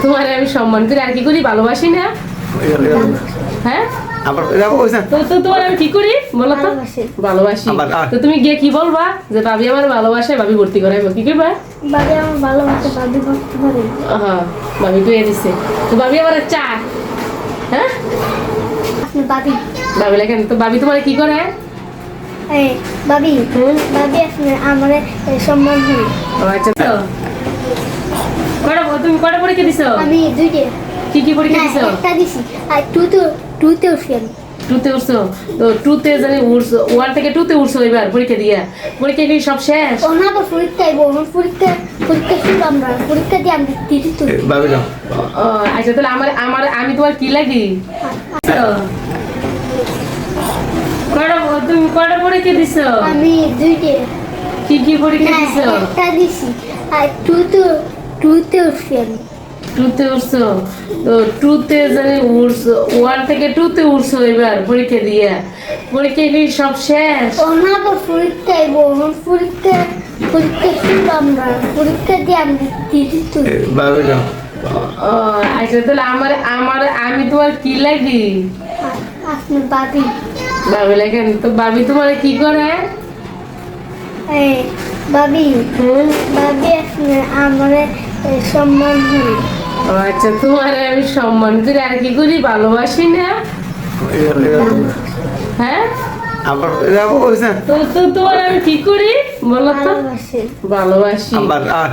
তোমার আমি সম্মান করি আর কি করি, ভালোবাসি না? হ্যাঁ তো তোমার আমি কি করি বলো তো? ভালোবাসি। তো তুমি গিয়ে কি বলবা যে ভাবি আমার ভালোবাসে, ভাবি ভর্তি করাইবো, কি করবা? ভাবি আমার ভালোবাসে, ভাবি ভর্তি করে। হ্যাঁ, ভাবি তো দিছে। তো ভাবি আমার চা, হ্যাঁ আপনি ভাবি ভাবি লেখেন তো, ভাবি তোমার কি করে? ভাবি ভাবি আপনি আমার সম্মান দিই। আচ্ছা, তো তুমি কটা পরীক্ষা দিছো? আমি দুইটা। কি কি পরীক্ষা দিছো? একটা দিছি আর টুতে উঠছি আমি। টুতে উঠছো? তো টুতে জানি উঠছো, 1 থেকে 2 তে উঠছো এবার পরীক্ষা দিয়া। পরীক্ষা কি সব শেষ? ওনা আবার পরীক্ষা আইবো, পরীক্ষা শুরু আমরা পরীক্ষা দিয়ে আমি দিদি তো। আচ্ছা, তাহলে আমি তোমার কি লাগি? তুমি কটা পরীক্ষা দিছো? আমি দুইটা। কি কি পরীক্ষা দিছো? একটা দিছি আর টুতে উঠছি আমি। টুতে উঠছো? তো টুতে জানি উঠছো, 1 থেকে 2 তে উঠছো এবার পরীক্ষা দিয়া। পরীক্ষা কি সব শেষ? ওনা আবার পরীক্ষা আইবো, পরীক্ষা শুরু আমরা পরীক্ষা দিয়ে আমি দিদি তো। আচ্ছা, তাহলে আমি তোমার কি লাগি? আপনি ভাবি ভাবি লেখেন তো, ভাবি তোমার কি করে? ভাবি ভাবি আপনি আমার সম্মান দিই। আচ্ছা, তোমার আমি সম্মান করি আর কি করি, ভালোবাসি না? হ্যাঁ, তো তোমার আমি কি করি বলো তো? ভালোবাসি।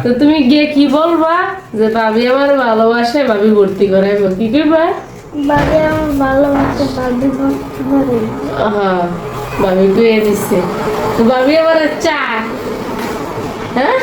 তো তুমি গিয়ে কি বলবা যে ভাবি আমার ভালোবাসে, ভাবি ভর্তি করাইবো, কি করবা? ভাবি আমার ভালোবাসে, ভাবি ভর্তি করে। হ্যাঁ, ভাবি তো দিচ্ছে। তো ভাবি আমার চা, হ্যাঁ